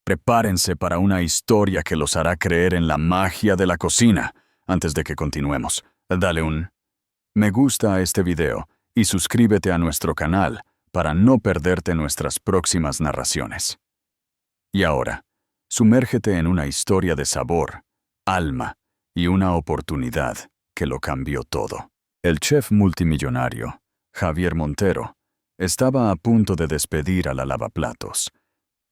Prepárense para una historia que los hará creer en la magia de la cocina. Antes de que continuemos, dale un me gusta a este video y suscríbete a nuestro canal para no perderte nuestras próximas narraciones. Y ahora, sumérgete en una historia de sabor, alma y una oportunidad que lo cambió todo. El chef multimillonario, Javier Montero, estaba a punto de despedir a la lavaplatos,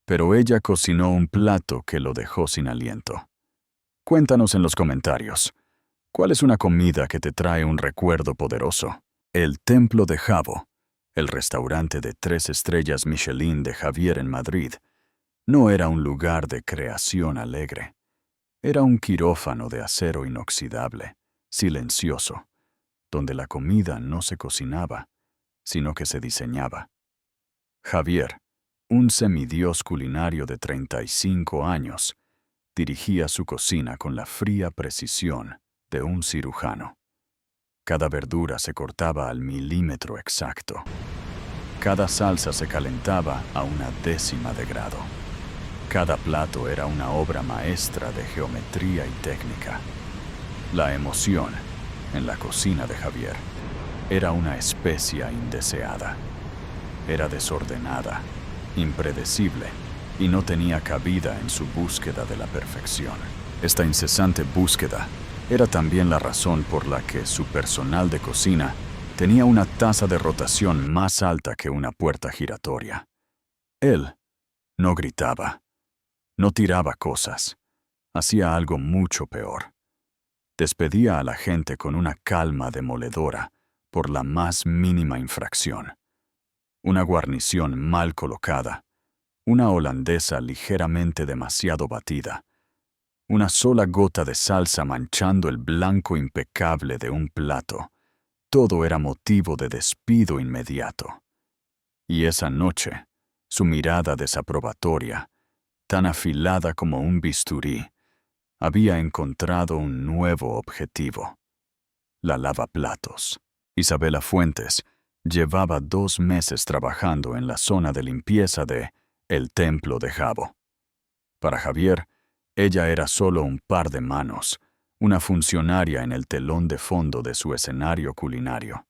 pero ella cocinó un plato que lo dejó sin aliento. Cuéntanos en los comentarios, ¿cuál es una comida que te trae un recuerdo poderoso? El Templo de Jabo, el restaurante de 3 estrellas Michelin de Javier en Madrid, no era un lugar de creación alegre. Era un quirófano de acero inoxidable, silencioso, donde la comida no se cocinaba, sino que se diseñaba. Javier, un semidios culinario de 35 años, dirigía su cocina con la fría precisión de un cirujano. Cada verdura se cortaba al milímetro exacto. Cada salsa se calentaba a 1/10 de grado. Cada plato era una obra maestra de geometría y técnica. La emoción en la cocina de Javier era una especia indeseada. Era desordenada, impredecible y no tenía cabida en su búsqueda de la perfección. Esta incesante búsqueda era también la razón por la que su personal de cocina tenía una tasa de rotación más alta que una puerta giratoria. Él no gritaba, no tiraba cosas, hacía algo mucho peor. Despedía a la gente con una calma demoledora por la más mínima infracción. Una guarnición mal colocada, una holandesa ligeramente demasiado batida, una sola gota de salsa manchando el blanco impecable de un plato. Todo era motivo de despido inmediato. Y esa noche, su mirada desaprobatoria, tan afilada como un bisturí, había encontrado un nuevo objetivo: la lavaplatos. Isabela Fuentes llevaba 2 meses trabajando en la zona de limpieza de El Templo de Jabo. Para Javier, ella era solo un par de manos, una funcionaria en el telón de fondo de su escenario culinario.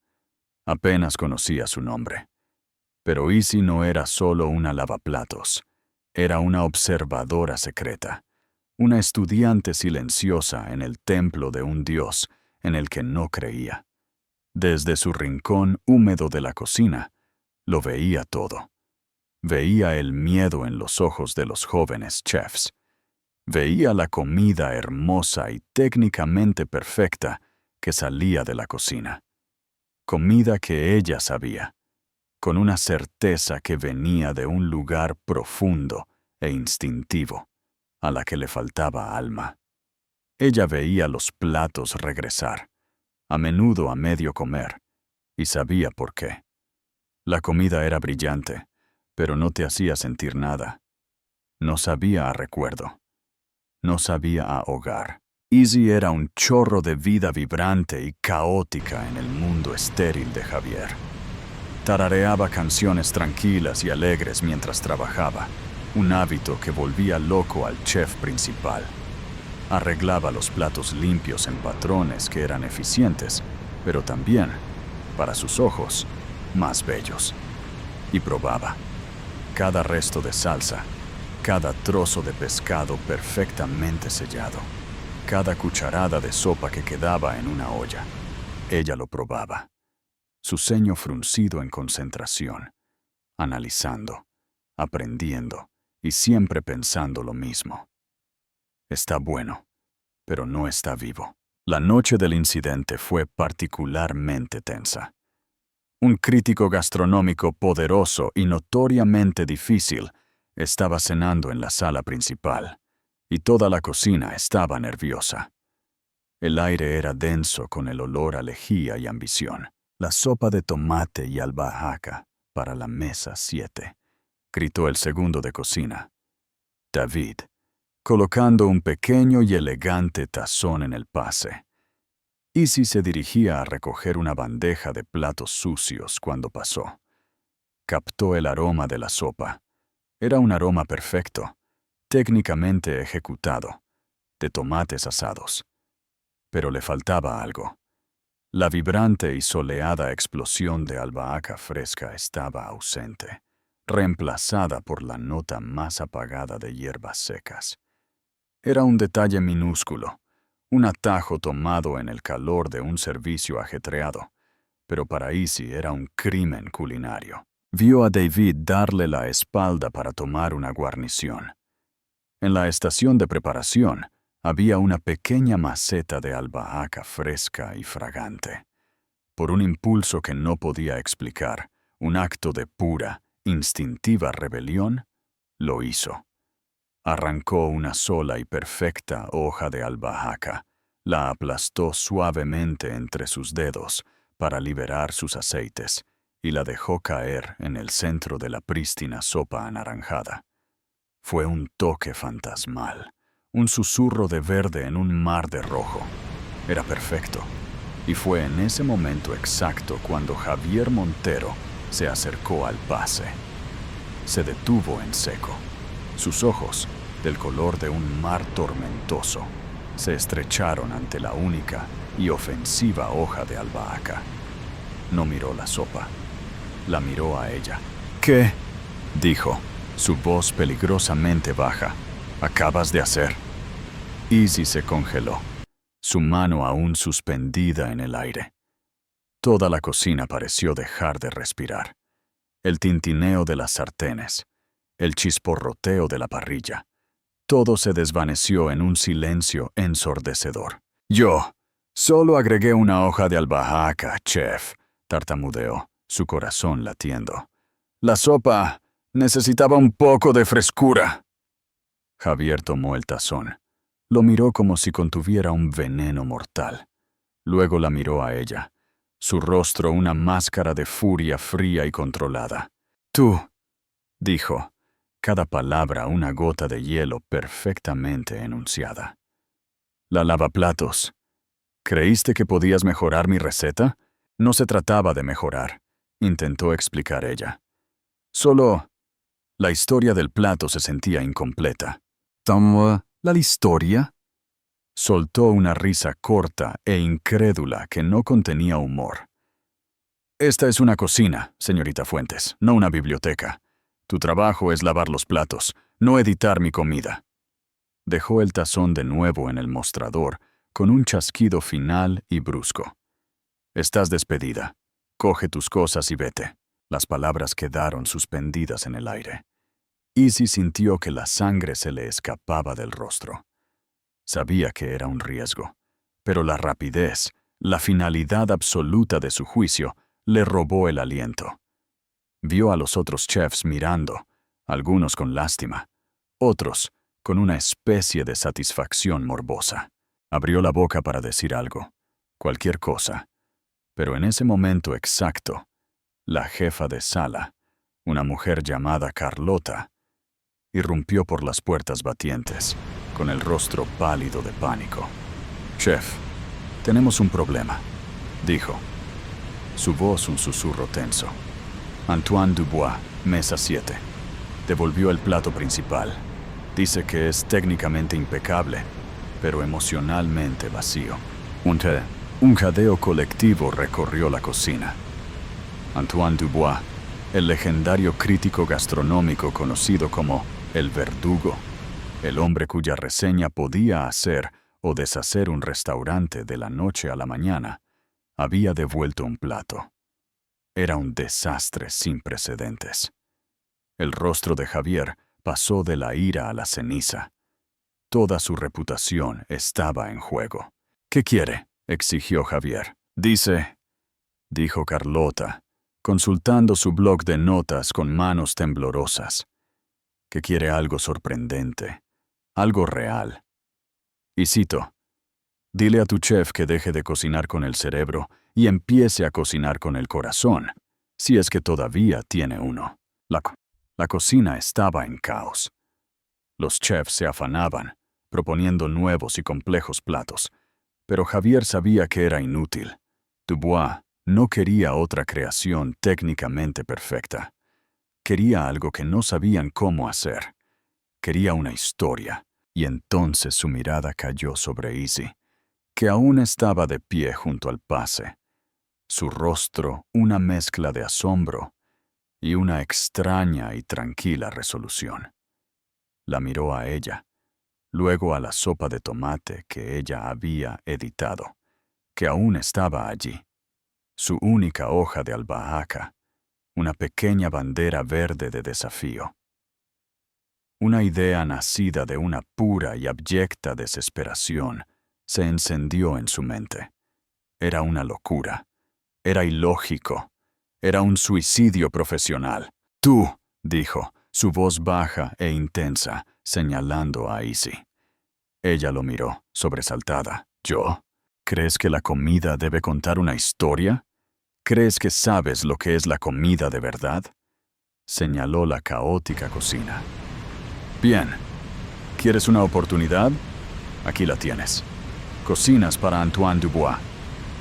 Apenas conocía su nombre. Pero Isi no era solo una lavaplatos, era una observadora secreta, una estudiante silenciosa en el templo de un dios en el que no creía. Desde su rincón húmedo de la cocina, lo veía todo. Veía el miedo en los ojos de los jóvenes chefs. Veía la comida hermosa y técnicamente perfecta que salía de la cocina. Comida que ella sabía, con una certeza que venía de un lugar profundo e instintivo, a la que le faltaba alma. Ella veía los platos regresar, a menudo a medio comer, y sabía por qué. La comida era brillante, pero no te hacía sentir nada. No sabía a recuerdo. No sabía a hogar. Isi era un chorro de vida vibrante y caótica en el mundo estéril de Javier. Tarareaba canciones tranquilas y alegres mientras trabajaba, un hábito que volvía loco al chef principal. Arreglaba los platos limpios en patrones que eran eficientes, pero también, para sus ojos, más bellos. Y probaba. Cada resto de salsa, cada trozo de pescado perfectamente sellado, cada cucharada de sopa que quedaba en una olla. Ella lo probaba, su ceño fruncido en concentración, analizando, aprendiendo y siempre pensando lo mismo. Está bueno, pero no está vivo. La noche del incidente fue particularmente tensa. Un crítico gastronómico poderoso y notoriamente difícil estaba cenando en la sala principal, y toda la cocina estaba nerviosa. El aire era denso con el olor a lejía y ambición. La sopa de tomate y albahaca para la mesa 7, gritó el segundo de cocina, David, colocando un pequeño y elegante tazón en el pase. Isi se dirigía a recoger una bandeja de platos sucios cuando pasó. Captó el aroma de la sopa. Era un aroma perfecto, técnicamente ejecutado, de tomates asados. Pero le faltaba algo. La vibrante y soleada explosión de albahaca fresca estaba ausente, reemplazada por la nota más apagada de hierbas secas. Era un detalle minúsculo, un atajo tomado en el calor de un servicio ajetreado, pero para Izzy era un crimen culinario. Vio a David darle la espalda para tomar una guarnición. En la estación de preparación había una pequeña maceta de albahaca fresca y fragante. Por un impulso que no podía explicar, un acto de pura, instintiva rebelión, lo hizo. Arrancó una sola y perfecta hoja de albahaca, la aplastó suavemente entre sus dedos para liberar sus aceites y la dejó caer en el centro de la prístina sopa anaranjada. Fue un toque fantasmal, un susurro de verde en un mar de rojo. Era perfecto, y fue en ese momento exacto cuando Javier Montero se acercó al pase. Se detuvo en seco. Sus ojos, del color de un mar tormentoso, se estrecharon ante la única y ofensiva hoja de albahaca. No miró la sopa, la miró a ella. «¿Qué?», dijo, su voz peligrosamente baja. «¿Acabas de hacer?». Izzy se congeló, su mano aún suspendida en el aire. Toda la cocina pareció dejar de respirar. El tintineo de las sartenes, el chisporroteo de la parrilla, todo se desvaneció en un silencio ensordecedor. «Yo solo agregué una hoja de albahaca, chef», tartamudeó, su corazón latiendo. «La sopa necesitaba un poco de frescura». Javier tomó el tazón. Lo miró como si contuviera un veneno mortal. Luego la miró a ella, su rostro una máscara de furia fría y controlada. «Tú», dijo, cada palabra una gota de hielo perfectamente enunciada. «La lavaplatos. ¿Creíste que podías mejorar mi receta? No se trataba de mejorar», intentó explicar ella. «Solo la historia del plato se sentía incompleta». «¿La historia?», soltó una risa corta e incrédula que no contenía humor. «Esta es una cocina, señorita Fuentes, no una biblioteca. Tu trabajo es lavar los platos, no editar mi comida». Dejó el tazón de nuevo en el mostrador, con un chasquido final y brusco. «Estás despedida. Coge tus cosas y vete». Las palabras quedaron suspendidas en el aire. Izzy sintió que la sangre se le escapaba del rostro. Sabía que era un riesgo, pero la rapidez, la finalidad absoluta de su juicio, le robó el aliento. Vio a los otros chefs mirando, algunos con lástima, otros con una especie de satisfacción morbosa. Abrió la boca para decir algo, cualquier cosa, pero en ese momento exacto, la jefa de sala, una mujer llamada Carlota, irrumpió por las puertas batientes, con el rostro pálido de pánico. «Chef, tenemos un problema», dijo. Su voz un susurro tenso. «Antoine Dubois, mesa 7. Devolvió el plato principal. Dice que es técnicamente impecable, pero emocionalmente vacío». Un jadeo colectivo recorrió la cocina. Antoine Dubois, el legendario crítico gastronómico conocido como El Verdugo, el hombre cuya reseña podía hacer o deshacer un restaurante de la noche a la mañana, había devuelto un plato. Era un desastre sin precedentes. El rostro de Javier pasó de la ira a la ceniza. Toda su reputación estaba en juego. «¿Qué quiere?», exigió Javier. Dijo Carlota, consultando su bloc de notas con manos temblorosas. «Que quiere algo sorprendente, algo real». Y cito: «Dile a tu chef que deje de cocinar con el cerebro y empiece a cocinar con el corazón, si es que todavía tiene uno». La cocina estaba en caos. Los chefs se afanaban, proponiendo nuevos y complejos platos, pero Javier sabía que era inútil. Dubois no quería otra creación técnicamente perfecta. Quería algo que no sabían cómo hacer. quería una historia, y entonces su mirada cayó sobre Izzy, que aún estaba de pie junto al pase. Su rostro una mezcla de asombro y una extraña y tranquila resolución. La miró a ella, luego a la sopa de tomate que ella había editado, que aún estaba allí, su única hoja de albahaca, una pequeña bandera verde de desafío. Una idea nacida de una pura y abyecta desesperación se encendió en su mente. Era una locura, era ilógico, era un suicidio profesional. «Tú», dijo, su voz baja e intensa, señalando a Izzy. Ella lo miró, sobresaltada. «¿Yo? ¿Crees que la comida debe contar una historia? ¿Crees que sabes lo que es la comida de verdad?» Señaló la caótica cocina. «Bien. ¿Quieres una oportunidad? Aquí la tienes. Cocinas para Antoine Dubois.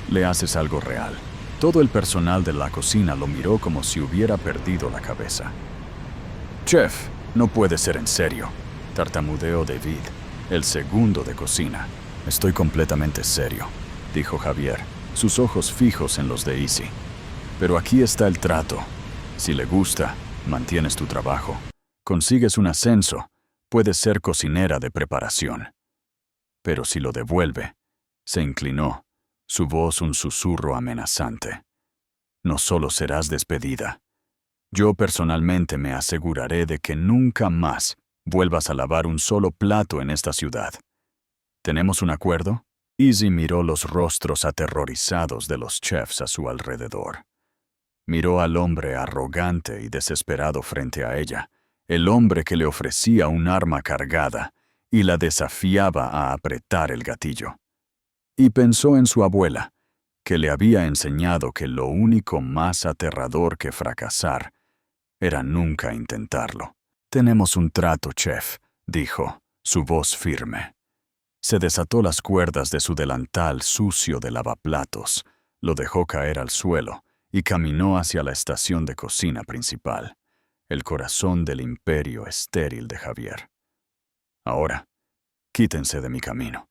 Le haces algo real». Todo el personal de la cocina lo miró como si hubiera perdido la cabeza. «Chef, no puede ser en serio», tartamudeó David, el segundo de cocina. «Estoy completamente serio», dijo Javier, sus ojos fijos en los de Izzy. «Pero aquí está el trato. Si le gusta, mantienes tu trabajo. Consigues un ascenso, puedes ser cocinera de preparación. Pero si lo devuelve», se inclinó, su voz un susurro amenazante. «No solo serás despedida. Yo personalmente me aseguraré de que nunca más vuelvas a lavar un solo plato en esta ciudad. ¿Tenemos un acuerdo?» Izzy miró los rostros aterrorizados de los chefs a su alrededor. Miró al hombre arrogante y desesperado frente a ella, el hombre que le ofrecía un arma cargada y la desafiaba a apretar el gatillo. Y pensó en su abuela, que le había enseñado que lo único más aterrador que fracasar era nunca intentarlo. «Tenemos un trato, chef», dijo, su voz firme. Se desató las cuerdas de su delantal sucio de lavaplatos, lo dejó caer al suelo y caminó hacia la estación de cocina principal, el corazón del imperio estéril de Javier. «Ahora, quítense de mi camino.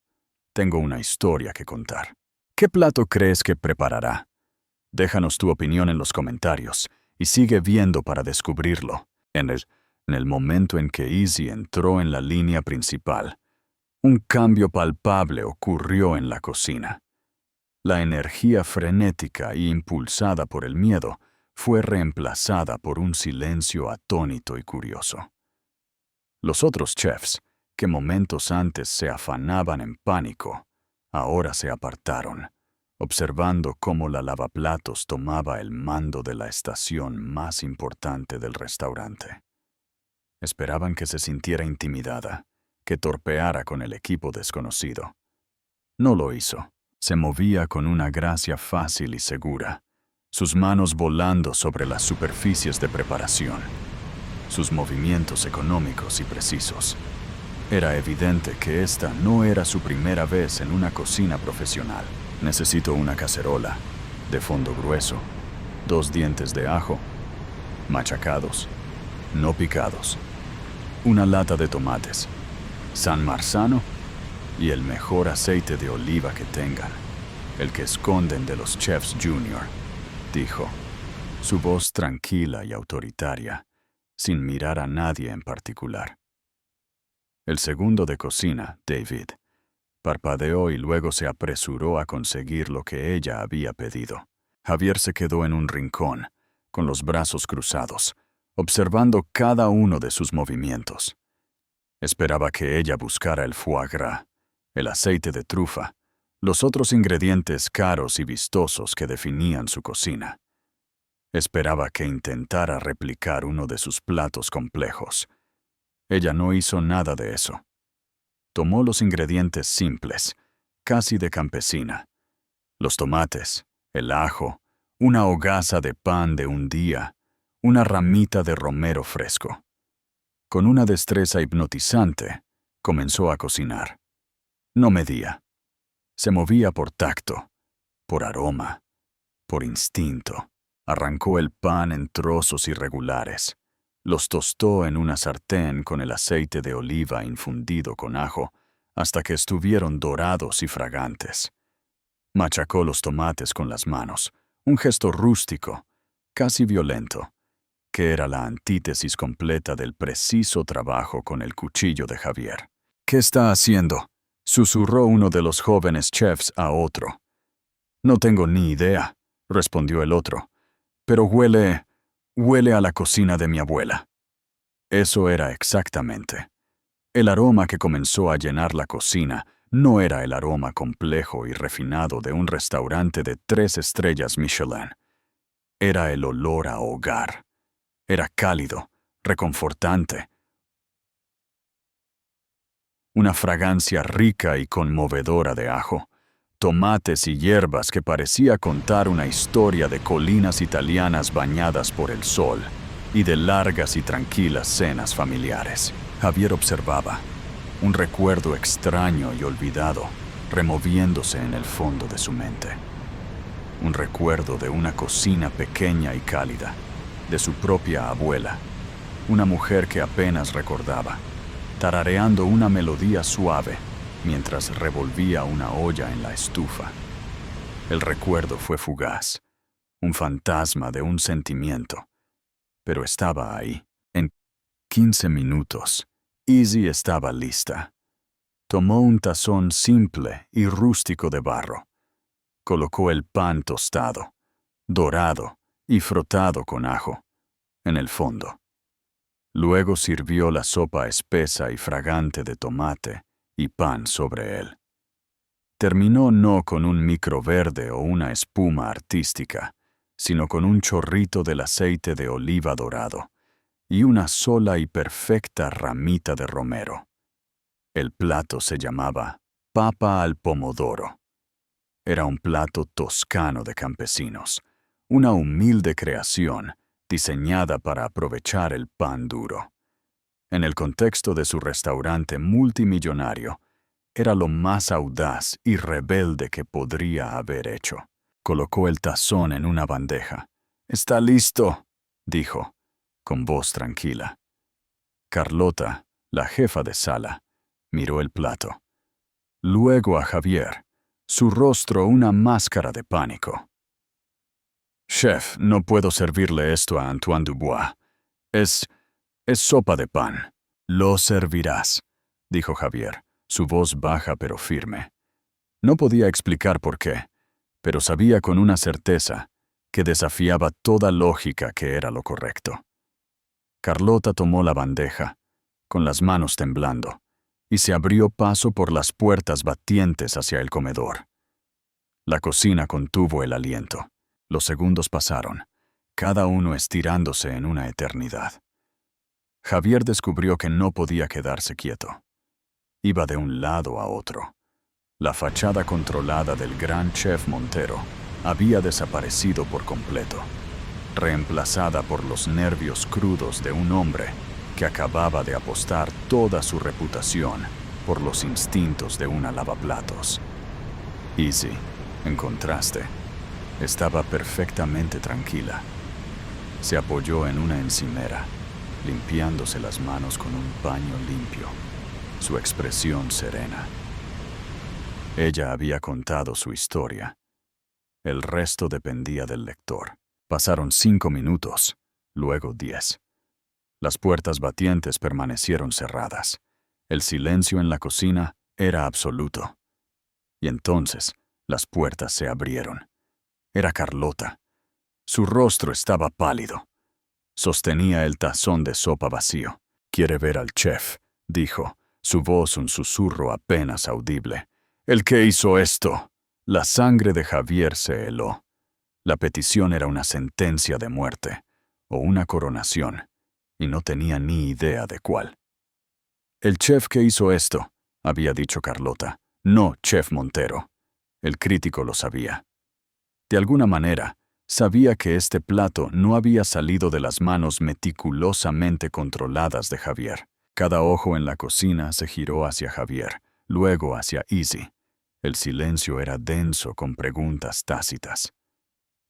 Tengo una historia que contar. ¿Qué plato crees que preparará? Déjanos tu opinión en los comentarios y sigue viendo para descubrirlo». En el momento en que Izzy entró en la línea principal, un cambio palpable ocurrió en la cocina. La energía frenética e impulsada por el miedo fue reemplazada por un silencio atónito y curioso. Los otros chefs, que momentos antes se afanaban en pánico, ahora se apartaron, observando cómo la lavaplatos tomaba el mando de la estación más importante del restaurante. Esperaban que se sintiera intimidada, que torpeara con el equipo desconocido. No lo hizo. Se movía con una gracia fácil y segura, sus manos volando sobre las superficies de preparación, sus movimientos económicos y precisos. Era evidente que esta no era su primera vez en una cocina profesional. «Necesito una cacerola, de fondo grueso, 2 dientes de ajo, machacados, no picados, una lata de tomates, San Marzano y el mejor aceite de oliva que tengan, el que esconden de los chefs junior», dijo, su voz tranquila y autoritaria, sin mirar a nadie en particular. El segundo de cocina, David, parpadeó y luego se apresuró a conseguir lo que ella había pedido. Javier se quedó en un rincón, con los brazos cruzados, observando cada uno de sus movimientos. Esperaba que ella buscara el foie gras, el aceite de trufa, los otros ingredientes caros y vistosos que definían su cocina. Esperaba que intentara replicar uno de sus platos complejos. Ella no hizo nada de eso. Tomó los ingredientes simples, casi de campesina. Los tomates, el ajo, una hogaza de pan de un día, una ramita de romero fresco. Con una destreza hipnotizante, comenzó a cocinar. No medía. Se movía por tacto, por aroma, por instinto. Arrancó el pan en trozos irregulares. Los tostó en una sartén con el aceite de oliva infundido con ajo hasta que estuvieron dorados y fragantes. Machacó los tomates con las manos, un gesto rústico, casi violento, que era la antítesis completa del preciso trabajo con el cuchillo de Javier. «¿Qué está haciendo?», susurró uno de los jóvenes chefs a otro. «No tengo ni idea», respondió el otro, «pero huele a la cocina de mi abuela». Eso era exactamente. El aroma que comenzó a llenar la cocina no era el aroma complejo y refinado de un restaurante de 3 estrellas Michelin. Era el olor a hogar. Era cálido, reconfortante. Una fragancia rica y conmovedora de ajo, tomates y hierbas que parecía contar una historia de colinas italianas bañadas por el sol y de largas y tranquilas cenas familiares. Javier observaba, un recuerdo extraño y olvidado removiéndose en el fondo de su mente. Un recuerdo de una cocina pequeña y cálida, de su propia abuela, una mujer que apenas recordaba, tarareando una melodía suave mientras revolvía una olla en la estufa. El recuerdo fue fugaz, un fantasma de un sentimiento, pero estaba ahí. En 15 minutos, Izzy estaba lista. Tomó un tazón simple y rústico de barro. Colocó el pan tostado, dorado y frotado con ajo en el fondo. Luego sirvió la sopa espesa y fragante de tomate y pan sobre él. Terminó no con un micro verde o una espuma artística, sino con un chorrito del aceite de oliva dorado y una sola y perfecta ramita de romero. El plato se llamaba papa al pomodoro. Era un plato toscano de campesinos, una humilde creación diseñada para aprovechar el pan duro. En el contexto de su restaurante multimillonario, era lo más audaz y rebelde que podría haber hecho. Colocó el tazón en una bandeja. «Está listo», dijo, con voz tranquila. Carlota, la jefa de sala, miró el plato. Luego a Javier, su rostro una máscara de pánico. «Chef, no puedo servirle esto a Antoine Dubois. Es sopa de pan». «Lo servirás», dijo Javier, su voz baja pero firme. No podía explicar por qué, pero sabía con una certeza que desafiaba toda lógica que era lo correcto. Carlota tomó la bandeja, con las manos temblando, y se abrió paso por las puertas batientes hacia el comedor. La cocina contuvo el aliento. Los segundos pasaron, cada uno estirándose en una eternidad. Javier descubrió que no podía quedarse quieto. Iba de un lado a otro. La fachada controlada del gran chef Montero había desaparecido por completo, reemplazada por los nervios crudos de un hombre que acababa de apostar toda su reputación por los instintos de una lavaplatos. Izzy, en contraste, estaba perfectamente tranquila. Se apoyó en una encimera, limpiándose las manos con un paño limpio, su expresión serena. Ella había contado su historia. El resto dependía del lector. Pasaron 5 minutos, luego 10. Las puertas batientes permanecieron cerradas. El silencio en la cocina era absoluto. Y entonces las puertas se abrieron. Era Carlota. Su rostro estaba pálido. Sostenía el tazón de sopa vacío. «Quiere ver al chef», dijo, su voz un susurro apenas audible. «¿El que hizo esto?» La sangre de Javier se heló. La petición era una sentencia de muerte, o una coronación, y no tenía ni idea de cuál. «El chef que hizo esto», había dicho Carlota, «no Chef Montero». El crítico lo sabía. De alguna manera, sabía que este plato no había salido de las manos meticulosamente controladas de Javier. Cada ojo en la cocina se giró hacia Javier, luego hacia Izzy. El silencio era denso con preguntas tácitas.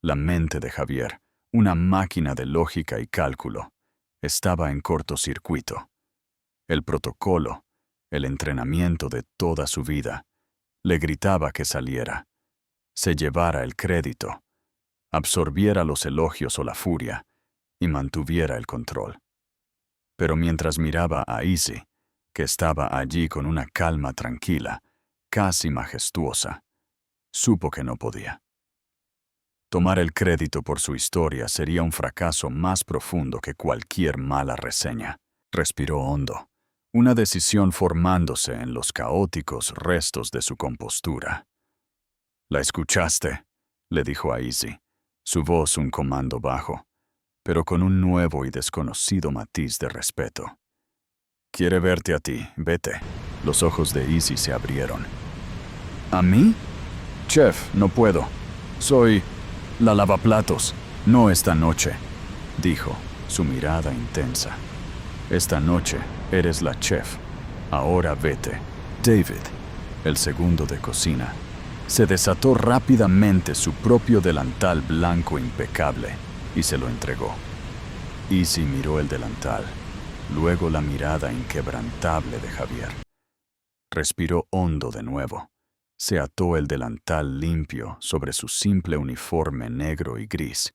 La mente de Javier, una máquina de lógica y cálculo, estaba en cortocircuito. El protocolo, el entrenamiento de toda su vida, le gritaba que saliera, se llevara el crédito, absorbiera los elogios o la furia y mantuviera el control. Pero mientras miraba a Izzy, que estaba allí con una calma tranquila, casi majestuosa, supo que no podía. Tomar el crédito por su historia sería un fracaso más profundo que cualquier mala reseña. Respiró hondo, una decisión formándose en los caóticos restos de su compostura. «¿La escuchaste?», le dijo a Izzy, su voz un comando bajo, pero con un nuevo y desconocido matiz de respeto. «Quiere verte a ti, vete». Los ojos de Izzy se abrieron. «¿A mí?» «Chef, no puedo. Soy la lavaplatos. No esta noche», dijo, su mirada intensa. «Esta noche eres la chef. Ahora vete». David, el segundo de cocina, se desató rápidamente su propio delantal blanco impecable y se lo entregó. Izzy miró el delantal, luego la mirada inquebrantable de Javier. Respiró hondo de nuevo. Se ató el delantal limpio sobre su simple uniforme negro y gris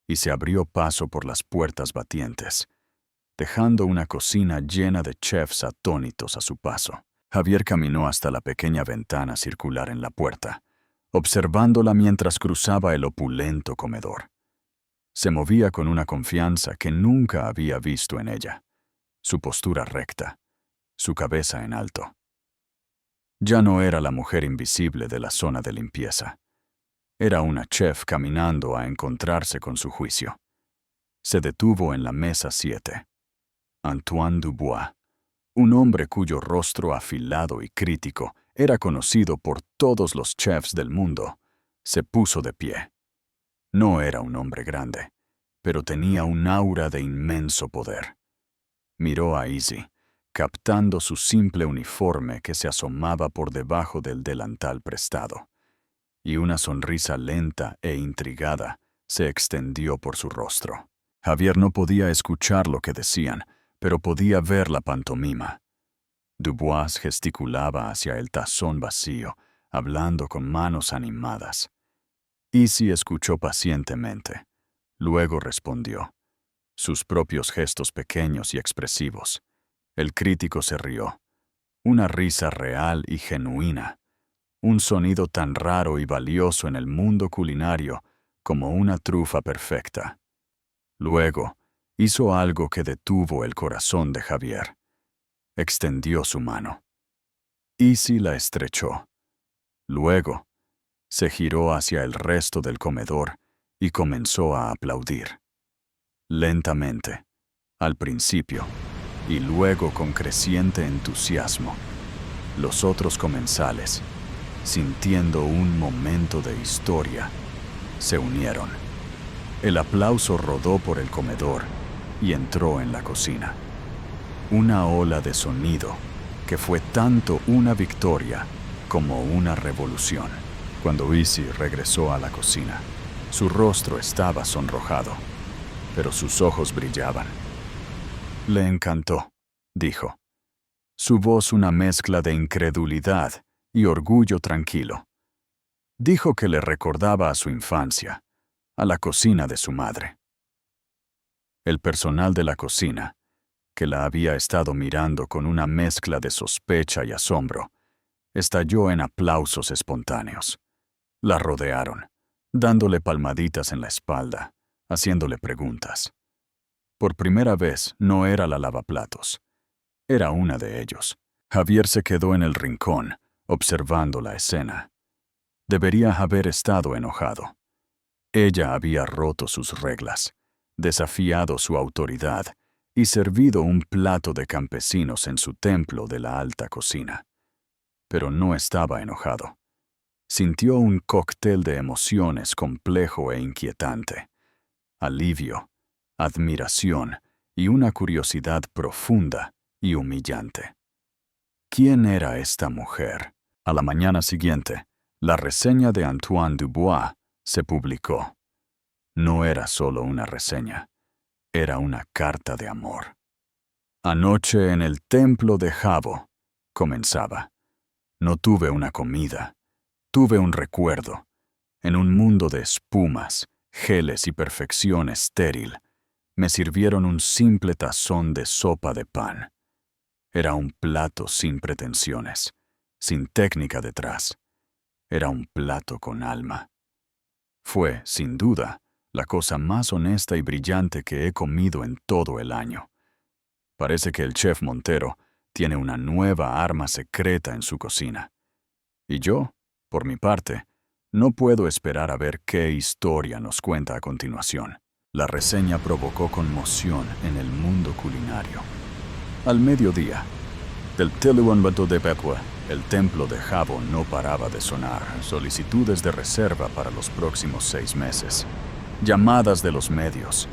y se abrió paso por las puertas batientes, dejando una cocina llena de chefs atónitos a su paso. Javier caminó hasta la pequeña ventana circular en la puerta, observándola mientras cruzaba el opulento comedor. Se movía con una confianza que nunca había visto en ella, su postura recta, su cabeza en alto. Ya no era la mujer invisible de la zona de limpieza. Era una chef caminando a encontrarse con su juicio. Se detuvo en la mesa 7. Antoine Dubois, un hombre cuyo rostro afilado y crítico era conocido por todos los chefs del mundo, se puso de pie. No era un hombre grande, pero tenía un aura de inmenso poder. Miró a Izzy, captando su simple uniforme que se asomaba por debajo del delantal prestado, y una sonrisa lenta e intrigada se extendió por su rostro. Javier no podía escuchar lo que decían, pero podía ver la pantomima. Dubois gesticulaba hacia el tazón vacío, hablando con manos animadas. Izzy escuchó pacientemente. Luego respondió, sus propios gestos pequeños y expresivos. El crítico se rió. Una risa real y genuina. Un sonido tan raro y valioso en el mundo culinario como una trufa perfecta. Luego, hizo algo que detuvo el corazón de Javier. Extendió su mano. Izzy la estrechó. Luego, se giró hacia el resto del comedor y comenzó a aplaudir. Lentamente, al principio, y luego con creciente entusiasmo. Los otros comensales, sintiendo un momento de historia, se unieron. El aplauso rodó por el comedor y entró en la cocina. Una ola de sonido que fue tanto una victoria como una revolución. Cuando Izzy regresó a la cocina, su rostro estaba sonrojado, pero sus ojos brillaban. «Le encantó», dijo. Su voz una mezcla de incredulidad y orgullo tranquilo. Dijo que le recordaba a su infancia, a la cocina de su madre. El personal de la cocina, que la había estado mirando con una mezcla de sospecha y asombro, estalló en aplausos espontáneos. La rodearon, dándole palmaditas en la espalda, haciéndole preguntas. Por primera vez no era la lavaplatos. Era una de ellos. Javier se quedó en el rincón, observando la escena. Debería haber estado enojado. Ella había roto sus reglas, desafiado su autoridad y servido un plato de campesinos en su templo de la alta cocina. Pero no estaba enojado. Sintió un cóctel de emociones complejo e inquietante. Alivio, admiración y una curiosidad profunda y humillante. ¿Quién era esta mujer? A la mañana siguiente, la reseña de Antoine Dubois se publicó. No era solo una reseña. Era una carta de amor. Anoche en el templo de Jabo, comenzaba. No tuve una comida, tuve un recuerdo. En un mundo de espumas, geles y perfección estéril, me sirvieron un simple tazón de sopa de pan. Era un plato sin pretensiones, sin técnica detrás. Era un plato con alma. Fue, sin duda, la cosa más honesta y brillante que he comido en todo el año. Parece que el chef Montero tiene una nueva arma secreta en su cocina. Y yo, por mi parte, no puedo esperar a ver qué historia nos cuenta a continuación. La reseña provocó conmoción en el mundo culinario. Al mediodía, del Teluanbato de Pepua, el templo de Jabo no paraba de sonar solicitudes de reserva para los próximos 6 meses, llamadas de los medios,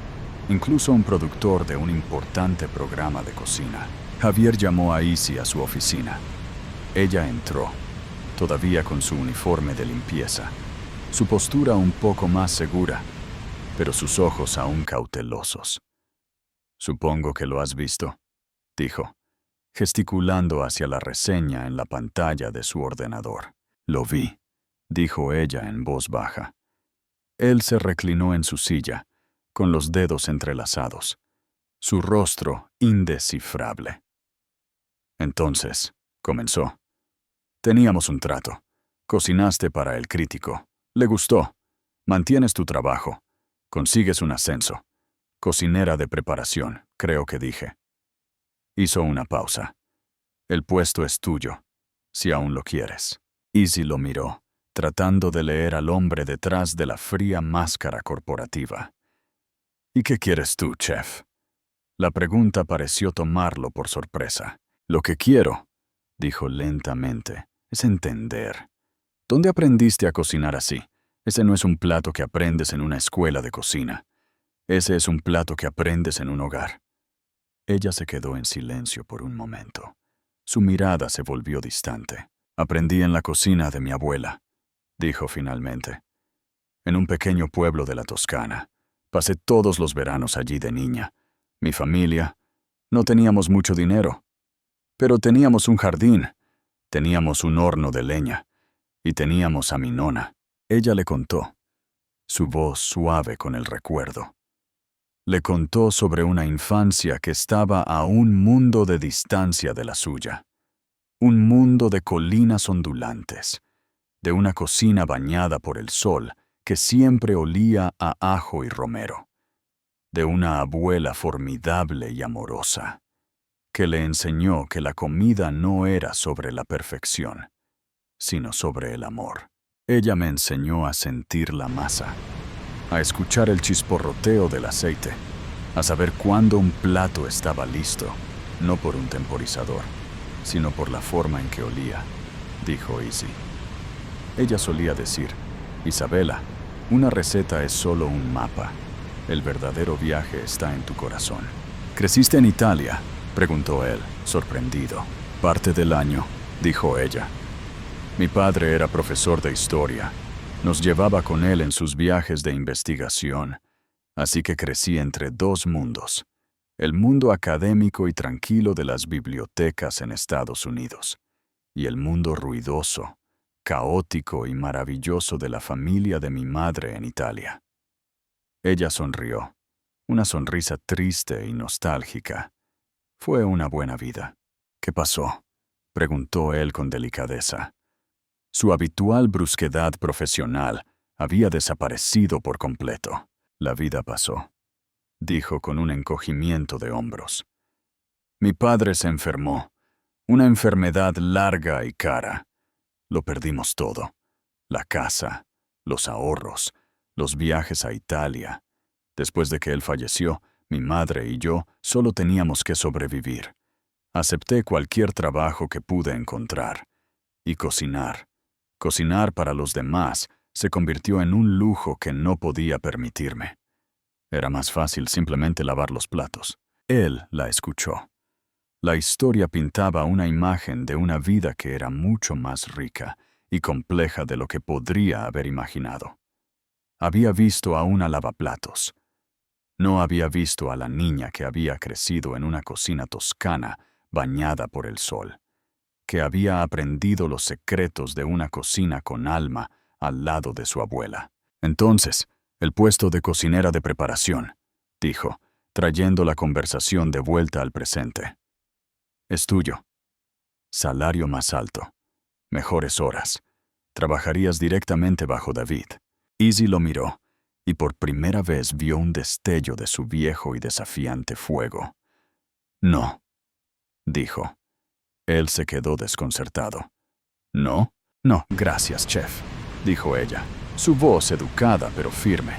incluso un productor de un importante programa de cocina. Javier llamó a Isi a su oficina. Ella entró, todavía con su uniforme de limpieza, su postura un poco más segura, pero sus ojos aún cautelosos. «Supongo que lo has visto», dijo, gesticulando hacia la reseña en la pantalla de su ordenador. «Lo vi», dijo ella en voz baja. Él se reclinó en su silla, con los dedos entrelazados, su rostro indescifrable. «Entonces», comenzó, «teníamos un trato. Cocinaste para el crítico. Le gustó. Mantienes tu trabajo. Consigues un ascenso. Cocinera de preparación, creo que dije». Hizo una pausa. «El puesto es tuyo, si aún lo quieres». Izzy lo miró, tratando de leer al hombre detrás de la fría máscara corporativa. «¿Y qué quieres tú, chef?» La pregunta pareció tomarlo por sorpresa. «Lo que quiero», dijo lentamente, «es entender. ¿Dónde aprendiste a cocinar así? Ese no es un plato que aprendes en una escuela de cocina. Ese es un plato que aprendes en un hogar». Ella se quedó en silencio por un momento. Su mirada se volvió distante. «Aprendí en la cocina de mi abuela», dijo finalmente. «En un pequeño pueblo de la Toscana. Pasé todos los veranos allí de niña. Mi familia. No teníamos mucho dinero. Pero teníamos un jardín. Teníamos un horno de leña. Y teníamos a mi nona». Ella le contó, su voz suave con el recuerdo. Le contó sobre una infancia que estaba a un mundo de distancia de la suya. Un mundo de colinas ondulantes, de una cocina bañada por el sol que siempre olía a ajo y romero, de una abuela formidable y amorosa, que le enseñó que la comida no era sobre la perfección, sino sobre el amor. Ella me enseñó a sentir la masa, a escuchar el chisporroteo del aceite, a saber cuándo un plato estaba listo, no por un temporizador, sino por la forma en que olía, dijo Izzy. Ella solía decir, «Isabela, una receta es solo un mapa. El verdadero viaje está en tu corazón». «¿Creciste en Italia?», preguntó él, sorprendido. «Parte del año», dijo ella. «Mi padre era profesor de historia. Nos llevaba con él en sus viajes de investigación. Así que crecí entre dos mundos. El mundo académico y tranquilo de las bibliotecas en Estados Unidos. Y el mundo ruidoso, caótico y maravilloso de la familia de mi madre en Italia». Ella sonrió, una sonrisa triste y nostálgica. Fue una buena vida. «¿Qué pasó?», preguntó él con delicadeza. Su habitual brusquedad profesional había desaparecido por completo. «La vida pasó», dijo con un encogimiento de hombros. «Mi padre se enfermó. Una enfermedad larga y cara. Lo perdimos todo. La casa, los ahorros, los viajes a Italia. Después de que él falleció, mi madre y yo solo teníamos que sobrevivir. Acepté cualquier trabajo que pude encontrar. Y cocinar. Cocinar para los demás se convirtió en un lujo que no podía permitirme. Era más fácil simplemente lavar los platos». Él la escuchó. La historia pintaba una imagen de una vida que era mucho más rica y compleja de lo que podría haber imaginado. Había visto a una lavaplatos. No había visto a la niña que había crecido en una cocina toscana bañada por el sol, que había aprendido los secretos de una cocina con alma al lado de su abuela. Entonces, el puesto de cocinera de preparación, dijo, trayendo la conversación de vuelta al presente. Es tuyo. Salario más alto. Mejores horas. Trabajarías directamente bajo David. Izzy lo miró, y por primera vez vio un destello de su viejo y desafiante fuego. No, dijo. Él se quedó desconcertado. ¿No? No, gracias, chef, dijo ella, su voz educada pero firme.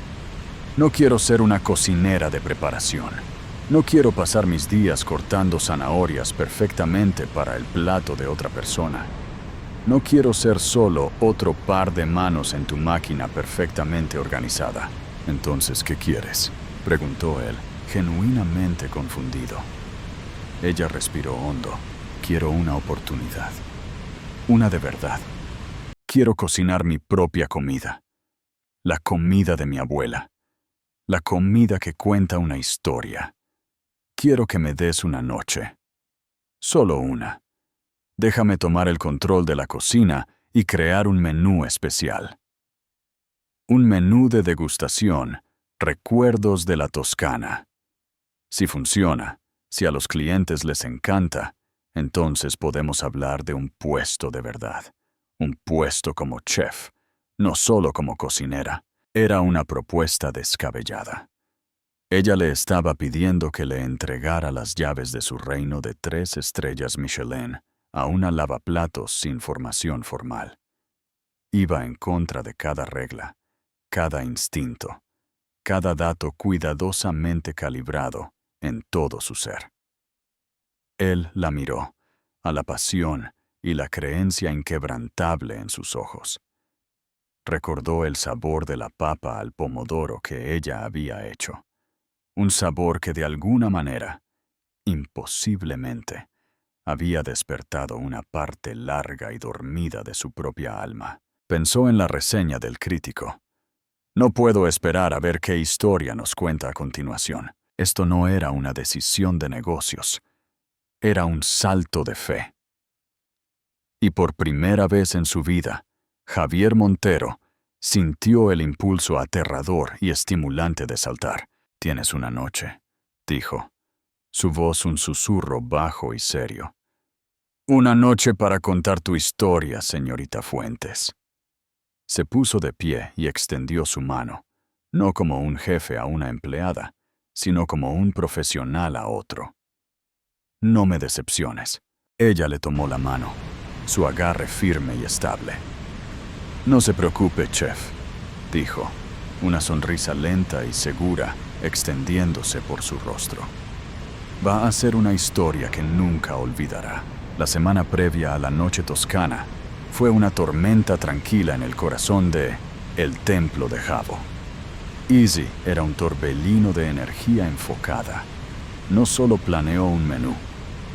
No quiero ser una cocinera de preparación. No quiero pasar mis días cortando zanahorias perfectamente para el plato de otra persona. No quiero ser solo otro par de manos en tu máquina perfectamente organizada. Entonces, ¿qué quieres?, preguntó él, genuinamente confundido. Ella respiró hondo. Quiero una oportunidad. Una de verdad. Quiero cocinar mi propia comida. La comida de mi abuela. La comida que cuenta una historia. Quiero que me des una noche. Solo una. Déjame tomar el control de la cocina y crear un menú especial. Un menú de degustación, recuerdos de la Toscana. Si funciona, si a los clientes les encanta, entonces podemos hablar de un puesto de verdad. Un puesto como chef, no solo como cocinera. Era una propuesta descabellada. Ella le estaba pidiendo que le entregara las llaves de su reino de 3 estrellas Michelin a una lavaplatos sin formación formal. Iba en contra de cada regla, cada instinto, cada dato cuidadosamente calibrado en todo su ser. Él la miró, a la pasión y la creencia inquebrantable en sus ojos. Recordó el sabor de la papa al pomodoro que ella había hecho. Un sabor que de alguna manera, imposiblemente, había despertado una parte larga y dormida de su propia alma. Pensó en la reseña del crítico. No puedo esperar a ver qué historia nos cuenta a continuación. Esto no era una decisión de negocios. Era un salto de fe. Y por primera vez en su vida, Javier Montero sintió el impulso aterrador y estimulante de saltar. «Tienes una noche», dijo, su voz un susurro bajo y serio. «Una noche para contar tu historia, señorita Fuentes». Se puso de pie y extendió su mano, no como un jefe a una empleada, sino como un profesional a otro. «No me decepciones». Ella le tomó la mano, su agarre firme y estable. «No se preocupe, chef», dijo, una sonrisa lenta y segura extendiéndose por su rostro. Va a ser una historia que nunca olvidará. La semana previa a la noche toscana fue una tormenta tranquila en el corazón de el Templo de Jabo. Izzy era un torbellino de energía enfocada. No solo planeó un menú,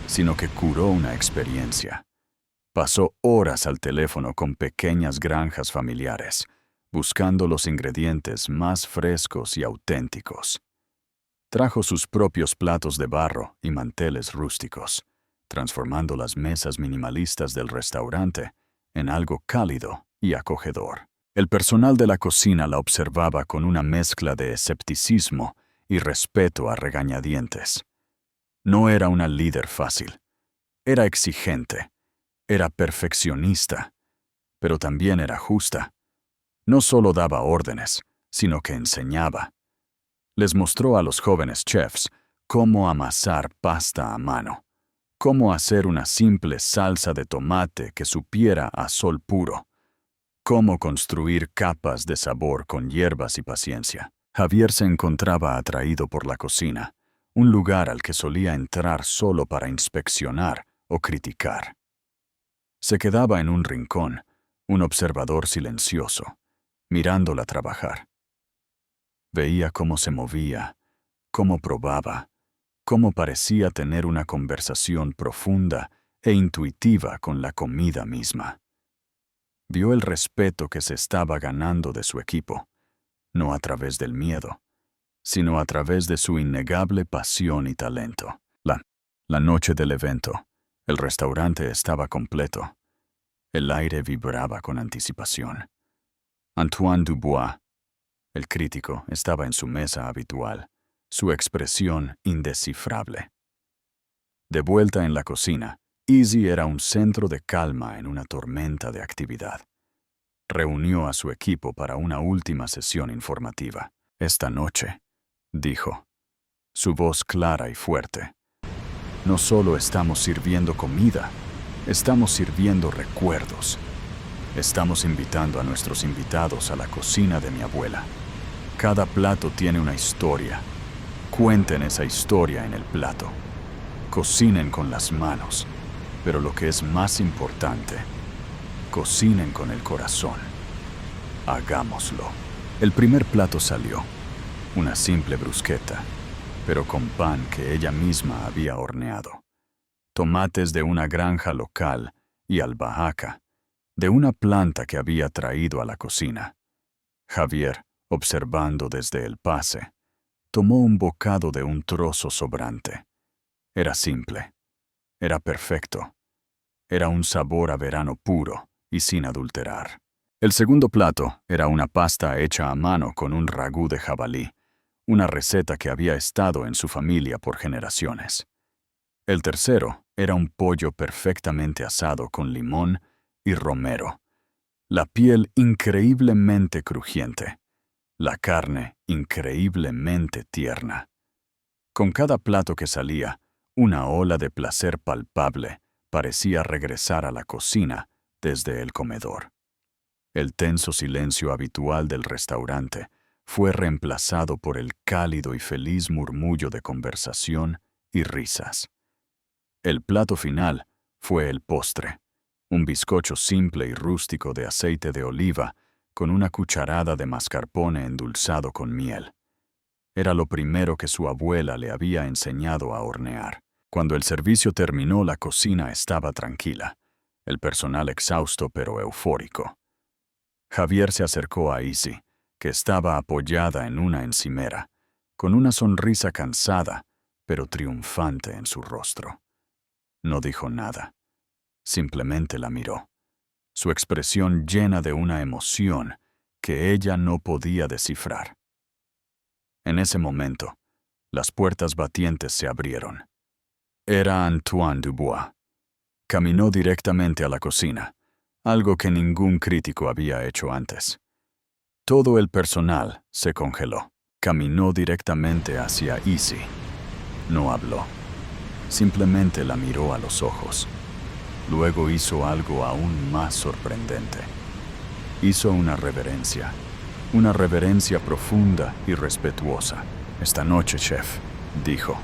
sino que curó una experiencia. Pasó horas al teléfono con pequeñas granjas familiares, buscando los ingredientes más frescos y auténticos. Trajo sus propios platos de barro y manteles rústicos, transformando las mesas minimalistas del restaurante en algo cálido y acogedor. El personal de la cocina la observaba con una mezcla de escepticismo y respeto a regañadientes. No era una líder fácil. Era exigente, era perfeccionista, pero también era justa. No solo daba órdenes, sino que enseñaba. Les mostró a los jóvenes chefs cómo amasar pasta a mano, cómo hacer una simple salsa de tomate que supiera a sol puro, cómo construir capas de sabor con hierbas y paciencia. Javier se encontraba atraído por la cocina, un lugar al que solía entrar solo para inspeccionar o criticar. Se quedaba en un rincón, un observador silencioso, mirándola trabajar. Veía cómo se movía, cómo probaba, cómo parecía tener una conversación profunda e intuitiva con la comida misma. Vio el respeto que se estaba ganando de su equipo, no a través del miedo, sino a través de su innegable pasión y talento. La noche del evento, el restaurante estaba completo. El aire vibraba con anticipación. Antoine Dubois, el crítico, estaba en su mesa habitual, su expresión indescifrable. De vuelta en la cocina, Easy era un centro de calma en una tormenta de actividad. Reunió a su equipo para una última sesión informativa. Esta noche, dijo, su voz clara y fuerte, no solo estamos sirviendo comida, estamos sirviendo recuerdos. Estamos invitando a nuestros invitados a la cocina de mi abuela. Cada plato tiene una historia. Cuenten esa historia en el plato. Cocinen con las manos, pero lo que es más importante, cocinen con el corazón. Hagámoslo. El primer plato salió, una simple brusqueta, pero con pan que ella misma había horneado. Tomates de una granja local y albahaca, de una planta que había traído a la cocina. Javier, observando desde el pase, tomó un bocado de un trozo sobrante. Era simple, era perfecto, era un sabor a verano puro y sin adulterar. El segundo plato era una pasta hecha a mano con un ragú de jabalí, una receta que había estado en su familia por generaciones. El tercero era un pollo perfectamente asado con limón y romero, la piel increíblemente crujiente, la carne increíblemente tierna. Con cada plato que salía, una ola de placer palpable parecía regresar a la cocina desde el comedor. El tenso silencio habitual del restaurante fue reemplazado por el cálido y feliz murmullo de conversación y risas. El plato final fue el postre, un bizcocho simple y rústico de aceite de oliva con una cucharada de mascarpone endulzado con miel. Era lo primero que su abuela le había enseñado a hornear. Cuando el servicio terminó, la cocina estaba tranquila, el personal exhausto pero eufórico. Javier se acercó a Easy, que estaba apoyada en una encimera, con una sonrisa cansada, pero triunfante en su rostro. No dijo nada, simplemente la miró, su expresión llena de una emoción que ella no podía descifrar. En ese momento, las puertas batientes se abrieron. Era Antoine Dubois. Caminó directamente a la cocina, algo que ningún crítico había hecho antes. Todo el personal se congeló. Caminó directamente hacia Easy. No habló. Simplemente la miró a los ojos. Luego hizo algo aún más sorprendente. Hizo una reverencia profunda y respetuosa. Esta noche, chef, dijo,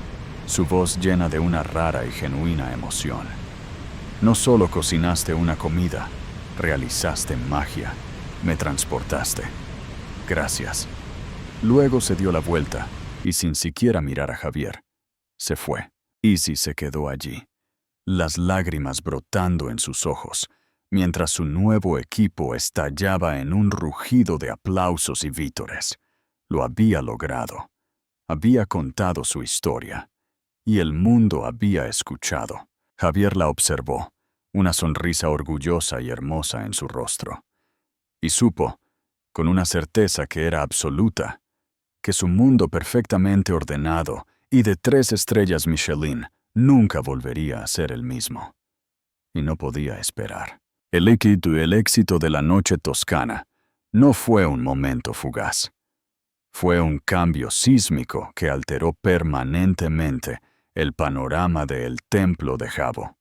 su voz llena de una rara y genuina emoción. No solo cocinaste una comida, realizaste magia, me transportaste. Gracias. Luego se dio la vuelta y sin siquiera mirar a Javier, se fue. Easy se quedó allí, las lágrimas brotando en sus ojos, mientras su nuevo equipo estallaba en un rugido de aplausos y vítores. Lo había logrado. Había contado su historia. Y el mundo había escuchado. Javier la observó, una sonrisa orgullosa y hermosa en su rostro. Y supo, con una certeza que era absoluta, que su mundo perfectamente ordenado y de 3 estrellas Michelin nunca volvería a ser el mismo. Y no podía esperar. El éxito de la noche toscana no fue un momento fugaz. Fue un cambio sísmico que alteró permanentemente el panorama del templo de Jabo.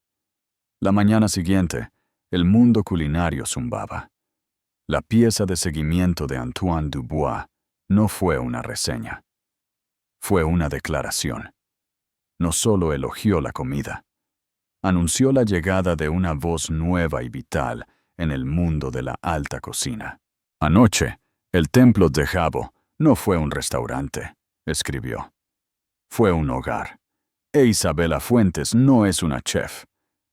La mañana siguiente, el mundo culinario zumbaba. La pieza de seguimiento de Antoine Dubois no fue una reseña. Fue una declaración. No solo elogió la comida, anunció la llegada de una voz nueva y vital en el mundo de la alta cocina. Anoche, el templo de Jabo no fue un restaurante, escribió. Fue un hogar. E Isabela Fuentes no es una chef,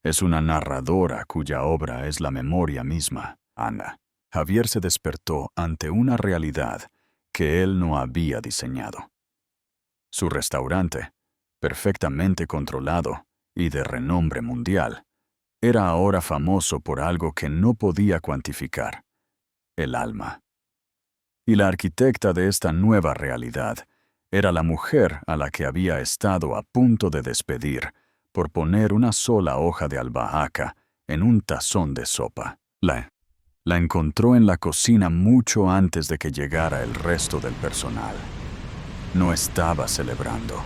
es una narradora cuya obra es la memoria misma. Ana. Javier se despertó ante una realidad que él no había diseñado. Su restaurante, perfectamente controlado y de renombre mundial, era ahora famoso por algo que no podía cuantificar: el alma. Y la arquitecta de esta nueva realidad era la mujer a la que había estado a punto de despedir por poner una sola hoja de albahaca en un tazón de sopa. La encontró en la cocina mucho antes de que llegara el resto del personal. No estaba celebrando.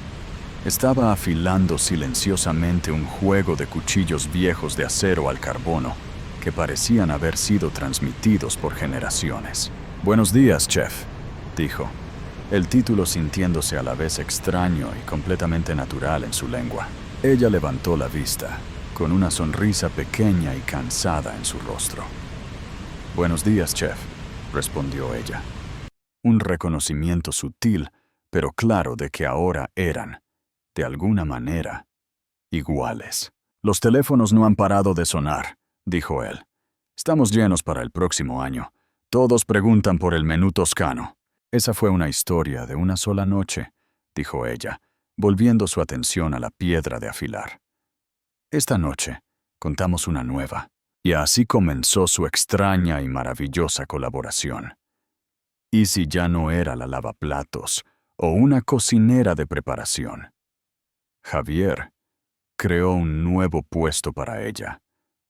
Estaba afilando silenciosamente un juego de cuchillos viejos de acero al carbono que parecían haber sido transmitidos por generaciones. «Buenos días, chef», dijo, el título sintiéndose a la vez extraño y completamente natural en su lengua. Ella levantó la vista, con una sonrisa pequeña y cansada en su rostro. «Buenos días, chef», respondió ella. Un reconocimiento sutil, pero claro, de que ahora eran, de alguna manera, iguales. «Los teléfonos no han parado de sonar», dijo él. «Estamos llenos para el próximo año. Todos preguntan por el menú toscano». «Esa fue una historia de una sola noche», dijo ella, volviendo su atención a la piedra de afilar. «Esta noche contamos una nueva». Y así comenzó su extraña y maravillosa colaboración. Izzy ya no era la lavaplatos o una cocinera de preparación. Javier creó un nuevo puesto para ella,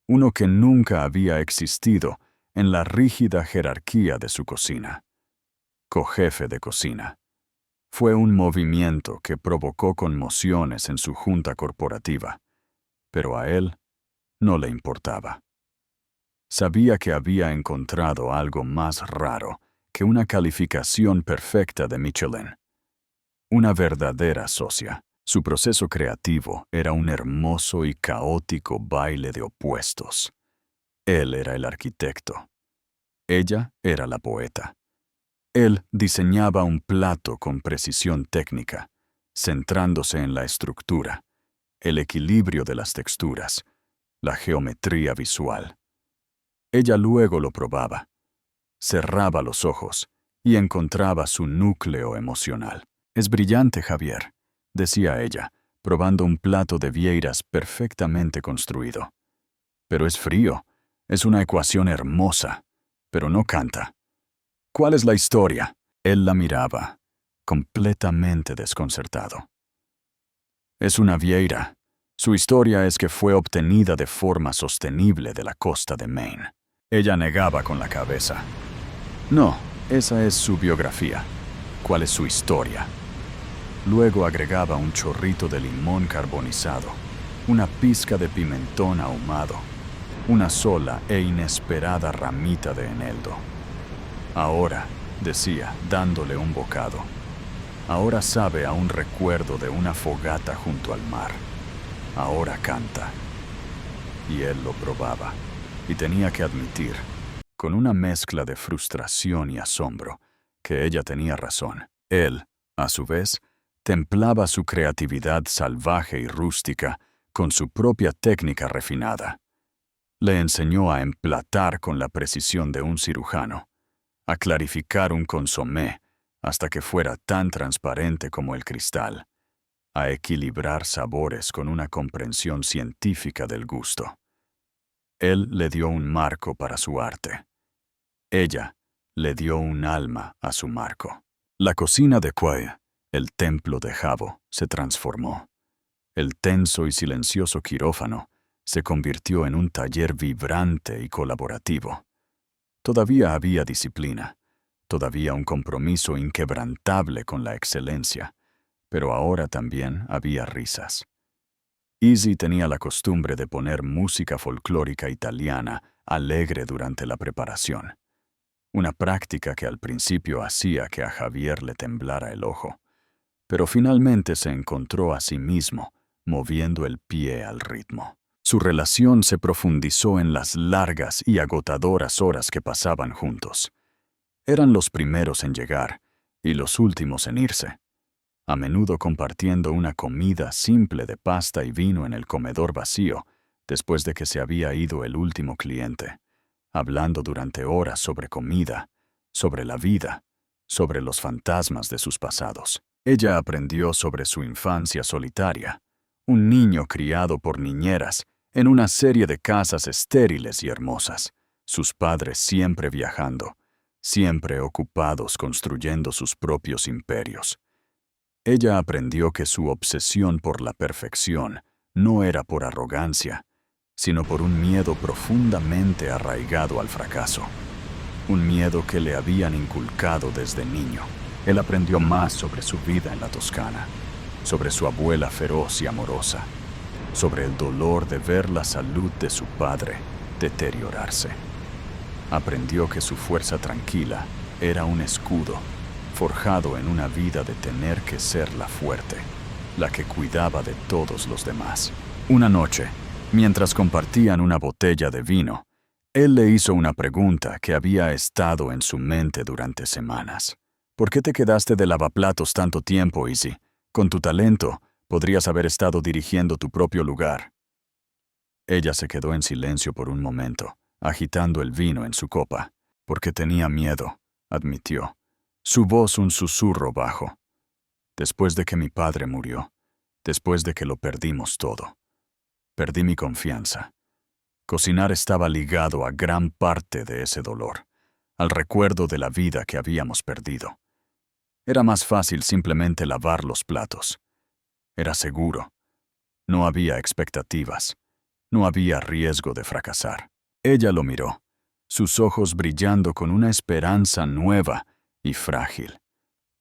uno que nunca había existido en la rígida jerarquía de su cocina. Cojefe de cocina. Fue un movimiento que provocó conmociones en su junta corporativa, pero a él no le importaba. Sabía que había encontrado algo más raro que una calificación perfecta de Michelin. Una verdadera socia. Su proceso creativo era un hermoso y caótico baile de opuestos. Él era el arquitecto. Ella era la poeta. Él diseñaba un plato con precisión técnica, centrándose en la estructura, el equilibrio de las texturas, la geometría visual. Ella luego lo probaba, cerraba los ojos y encontraba su núcleo emocional. «Es brillante, Javier», decía ella, probando un plato de vieiras perfectamente construido. «Pero es frío, es una ecuación hermosa, pero no canta. ¿Cuál es la historia?» Él la miraba, completamente desconcertado. «Es una vieira. Su historia es que fue obtenida de forma sostenible de la costa de Maine». Ella negaba con la cabeza. «No, esa es su biografía. ¿Cuál es su historia?» Luego agregaba un chorrito de limón carbonizado, una pizca de pimentón ahumado, una sola e inesperada ramita de eneldo. «Ahora», decía, dándole un bocado, «ahora sabe a un recuerdo de una fogata junto al mar. Ahora canta». Y él lo probaba. Y tenía que admitir, con una mezcla de frustración y asombro, que ella tenía razón. Él, a su vez, templaba su creatividad salvaje y rústica con su propia técnica refinada. Le enseñó a emplatar con la precisión de un cirujano, a clarificar un consomé hasta que fuera tan transparente como el cristal, a equilibrar sabores con una comprensión científica del gusto. Él le dio un marco para su arte. Ella le dio un alma a su marco. La cocina de Quay, el templo de Jabo, se transformó. El tenso y silencioso quirófano se convirtió en un taller vibrante y colaborativo. Todavía había disciplina, todavía un compromiso inquebrantable con la excelencia, pero ahora también había risas. Izzy tenía la costumbre de poner música folclórica italiana alegre durante la preparación, una práctica que al principio hacía que a Javier le temblara el ojo, pero finalmente se encontró a sí mismo moviendo el pie al ritmo. Su relación se profundizó en las largas y agotadoras horas que pasaban juntos. Eran los primeros en llegar y los últimos en irse, a menudo compartiendo una comida simple de pasta y vino en el comedor vacío después de que se había ido el último cliente, hablando durante horas sobre comida, sobre la vida, sobre los fantasmas de sus pasados. Ella aprendió sobre su infancia solitaria, un niño criado por niñeras en una serie de casas estériles y hermosas, sus padres siempre viajando, siempre ocupados construyendo sus propios imperios. Ella aprendió que su obsesión por la perfección no era por arrogancia, sino por un miedo profundamente arraigado al fracaso. Un miedo que le habían inculcado desde niño. Él aprendió más sobre su vida en la Toscana, sobre su abuela feroz y amorosa, sobre el dolor de ver la salud de su padre deteriorarse. Aprendió que su fuerza tranquila era un escudo, forjado en una vida de tener que ser la fuerte, la que cuidaba de todos los demás. Una noche, mientras compartían una botella de vino, él le hizo una pregunta que había estado en su mente durante semanas. ¿Por qué te quedaste de lavaplatos tanto tiempo, Izzy? Con tu talento, podrías haber estado dirigiendo tu propio lugar. Ella se quedó en silencio por un momento, agitando el vino en su copa, porque tenía miedo, admitió. Su voz un susurro bajo. Después de que mi padre murió, después de que lo perdimos todo, perdí mi confianza. Cocinar estaba ligado a gran parte de ese dolor, al recuerdo de la vida que habíamos perdido. Era más fácil simplemente lavar los platos. Era seguro. No había expectativas. No había riesgo de fracasar. Ella lo miró, sus ojos brillando con una esperanza nueva y frágil.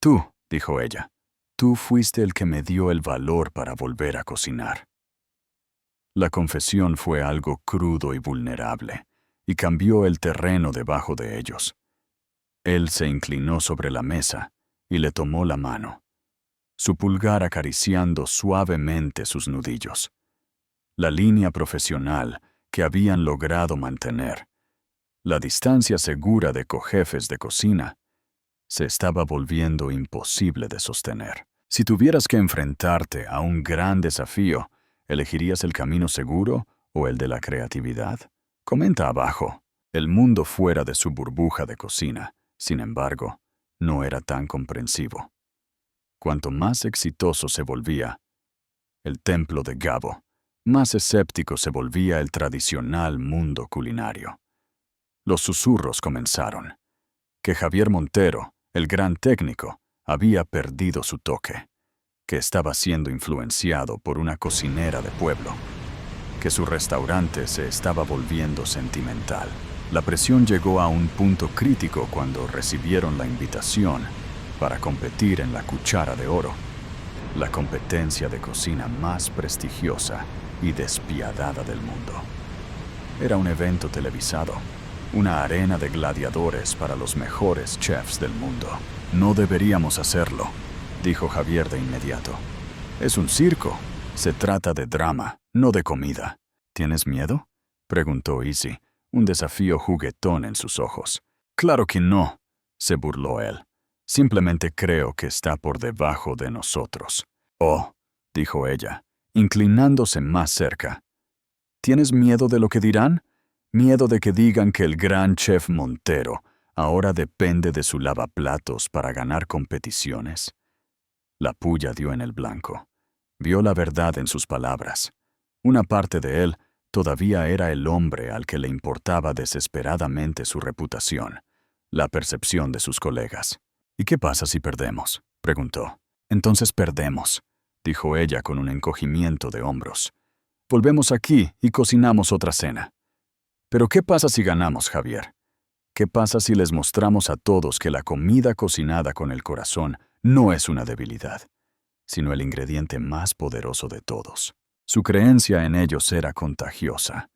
Tú, dijo ella, tú fuiste el que me dio el valor para volver a cocinar. La confesión fue algo crudo y vulnerable, y cambió el terreno debajo de ellos. Él se inclinó sobre la mesa y le tomó la mano, su pulgar acariciando suavemente sus nudillos. La línea profesional que habían logrado mantener, la distancia segura de cojefes de cocina, se estaba volviendo imposible de sostener. Si tuvieras que enfrentarte a un gran desafío, ¿elegirías el camino seguro o el de la creatividad? Comenta abajo. El mundo fuera de su burbuja de cocina, sin embargo, no era tan comprensivo. Cuanto más exitoso se volvía el templo de Gabo, más escéptico se volvía el tradicional mundo culinario. Los susurros comenzaron. Que Javier Montero, el gran técnico, había perdido su toque, que estaba siendo influenciado por una cocinera de pueblo, que su restaurante se estaba volviendo sentimental. La presión llegó a un punto crítico cuando recibieron la invitación para competir en la Cuchara de Oro, la competencia de cocina más prestigiosa y despiadada del mundo. Era un evento televisado, una arena de gladiadores para los mejores chefs del mundo. No deberíamos hacerlo, dijo Javier de inmediato. Es un circo. Se trata de drama, no de comida. ¿Tienes miedo?, preguntó Izzy, un desafío juguetón en sus ojos. Claro que no, se burló él. Simplemente creo que está por debajo de nosotros. Oh, dijo ella, inclinándose más cerca. ¿Tienes miedo de lo que dirán? ¿Miedo de que digan que el gran chef Montero ahora depende de su lavaplatos para ganar competiciones? La puya dio en el blanco. Vio la verdad en sus palabras. Una parte de él todavía era el hombre al que le importaba desesperadamente su reputación, la percepción de sus colegas. ¿Y qué pasa si perdemos?, preguntó. Entonces perdemos, dijo ella con un encogimiento de hombros. Volvemos aquí y cocinamos otra cena. Pero ¿qué pasa si ganamos, Javier? ¿Qué pasa si les mostramos a todos que la comida cocinada con el corazón no es una debilidad, sino el ingrediente más poderoso de todos? Su creencia en ellos era contagiosa.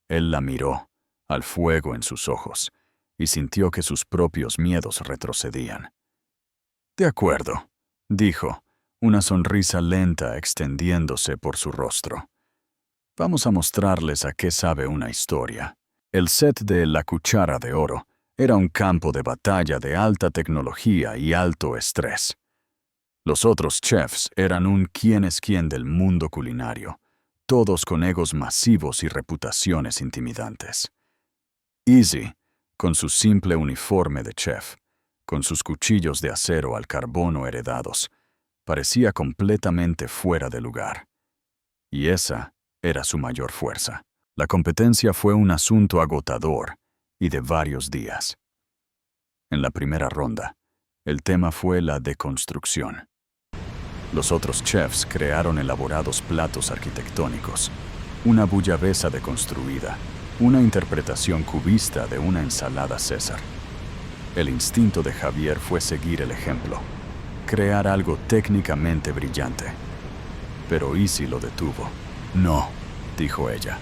Él la miró, al fuego en sus ojos, y sintió que sus propios miedos retrocedían. De acuerdo, dijo, una sonrisa lenta extendiéndose por su rostro. Vamos a mostrarles a qué sabe una historia. El set de La Cuchara de Oro era un campo de batalla de alta tecnología y alto estrés. Los otros chefs eran un quién es quién del mundo culinario, todos con egos masivos y reputaciones intimidantes. Izzy, con su simple uniforme de chef, con sus cuchillos de acero al carbono heredados, Parecía completamente fuera de lugar. Y esa era su mayor fuerza. La competencia fue un asunto agotador y de varios días. En la primera ronda, el tema fue la deconstrucción. Los otros chefs crearon elaborados platos arquitectónicos, una bullabesa deconstruida, una interpretación cubista de una ensalada César. El instinto de Javier fue seguir el ejemplo, crear algo técnicamente brillante. Pero Izzy lo detuvo. No, dijo ella,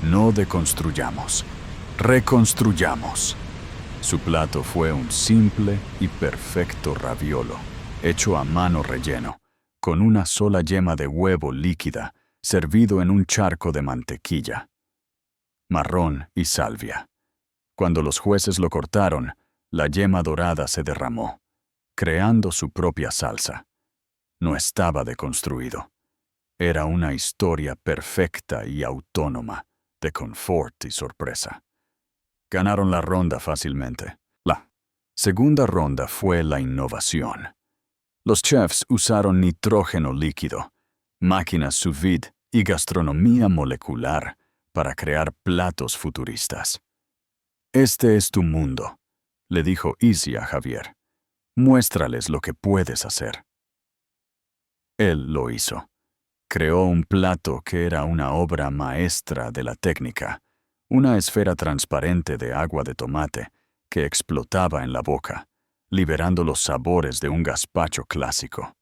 no deconstruyamos, reconstruyamos. Su plato fue un simple y perfecto raviolo, hecho a mano relleno, con una sola yema de huevo líquida, servido en un charco de mantequilla, marrón y salvia. Cuando los jueces lo cortaron, la yema dorada se derramó, creando su propia salsa. No estaba deconstruido. Era una historia perfecta y autónoma, de confort y sorpresa. Ganaron la ronda fácilmente. La segunda ronda fue la innovación. Los chefs usaron nitrógeno líquido, máquinas sous vide y gastronomía molecular para crear platos futuristas. Este es tu mundo, le dijo Izzy a Javier. Muéstrales lo que puedes hacer. Él lo hizo. Creó un plato que era una obra maestra de la técnica, una esfera transparente de agua de tomate que explotaba en la boca, liberando los sabores de un gazpacho clásico.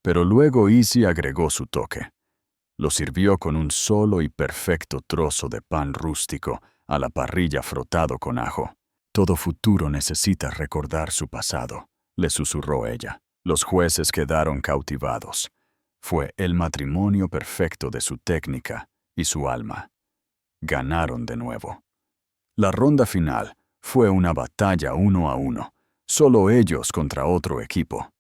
Pero luego Izzy agregó su toque. Lo sirvió con un solo y perfecto trozo de pan rústico a la parrilla frotado con ajo. Todo futuro necesita recordar su pasado, le susurró ella. Los jueces quedaron cautivados. Fue el matrimonio perfecto de su técnica y su alma. Ganaron de nuevo. La ronda final fue una batalla 1-1, solo ellos contra otro equipo.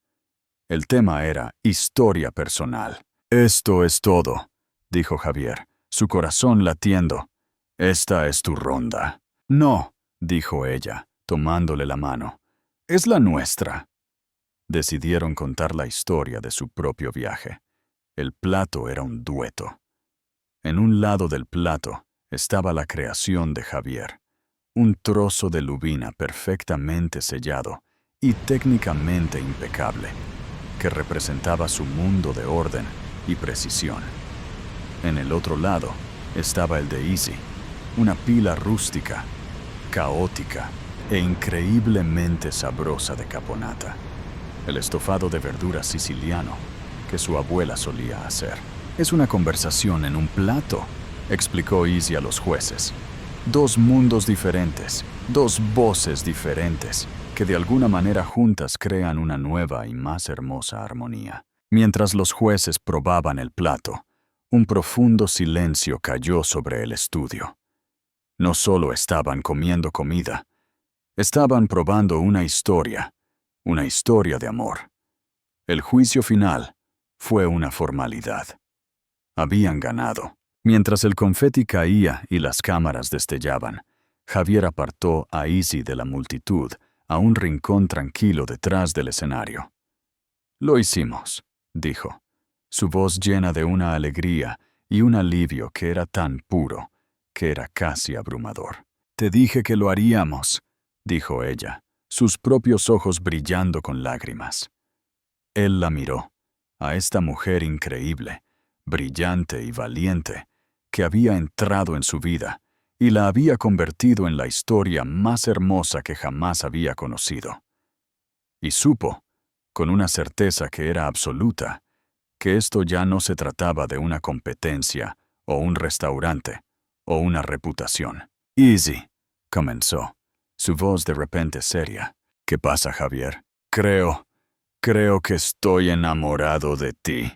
El tema era historia personal. Esto es todo, dijo Javier, su corazón latiendo. Esta es tu ronda. No, dijo ella, tomándole la mano. Es la nuestra. Decidieron contar la historia de su propio viaje. El plato era un dueto. En un lado del plato estaba la creación de Javier, un trozo de lubina perfectamente sellado y técnicamente impecable, que representaba su mundo de orden y precisión. En el otro lado estaba el de Izzy, una pila rústica, caótica e increíblemente sabrosa de caponata, el estofado de verdura siciliano que su abuela solía hacer. Es una conversación en un plato, explicó Izzy a los jueces. Dos mundos diferentes, dos voces diferentes, que de alguna manera juntas crean una nueva y más hermosa armonía. Mientras los jueces probaban el plato, un profundo silencio cayó sobre el estudio. No solo estaban comiendo comida, estaban probando una historia de amor. El juicio final fue una formalidad. Habían ganado. Mientras el confeti caía y las cámaras destellaban, Javier apartó a Izzy de la multitud a un rincón tranquilo detrás del escenario. Lo hicimos, dijo, su voz llena de una alegría y un alivio que era tan puro, que era casi abrumador. Te dije que lo haríamos, dijo ella, sus propios ojos brillando con lágrimas. Él la miró, a esta mujer increíble, brillante y valiente, que había entrado en su vida y la había convertido en la historia más hermosa que jamás había conocido. Y supo, con una certeza que era absoluta, que esto ya no se trataba de una competencia o un restaurante o una reputación. Izzy, comenzó, su voz de repente seria. ¿Qué pasa, Javier? Creo que estoy enamorado de ti,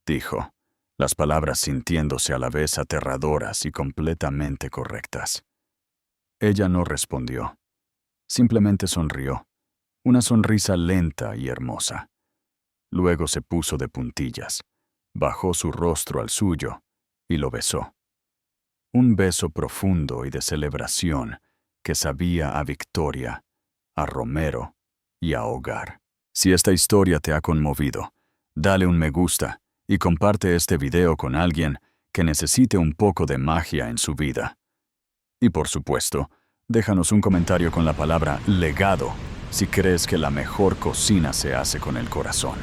dijo, las palabras sintiéndose a la vez aterradoras y completamente correctas. Ella no respondió. Simplemente sonrió, una sonrisa lenta y hermosa. Luego se puso de puntillas, bajó su rostro al suyo y lo besó. Un beso profundo y de celebración que sabía a victoria, a Romero y a hogar. Si esta historia te ha conmovido, dale un me gusta y comparte este video con alguien que necesite un poco de magia en su vida. Y por supuesto, déjanos un comentario con la palabra legado si crees que la mejor cocina se hace con el corazón.